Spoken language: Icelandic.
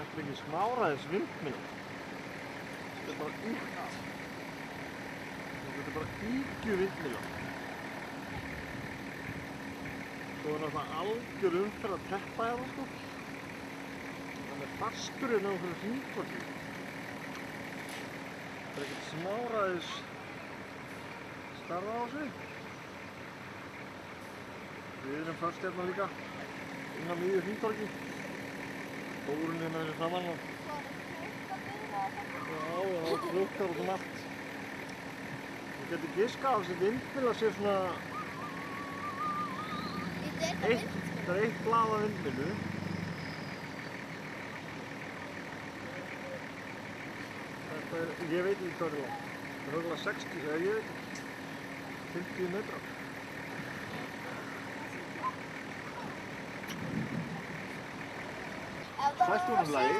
Þetta er ekki smáræðis vindmylla. Þetta er bara Þetta er bara ígju vindmylla. Svo er náttúrulega algjör umferð að teppa hérna sko. Það er fastur hérna á fyrir hringtorgi. Það er ekkert smáræðis starfa á sig. Við erum först hérna líka inn á miðju hringtorgi. Bórinn hérna fyrir framan og já, það er klukkar út allt. Þú getur giskað að þessi vindmylla sé svona það er eitt blað af vindmyllu. Þetta er, ég veit ekki hvað er langt. Það er örugglega 60, eða ég veit ekki, 50 metrar. Slæst hún um lagi?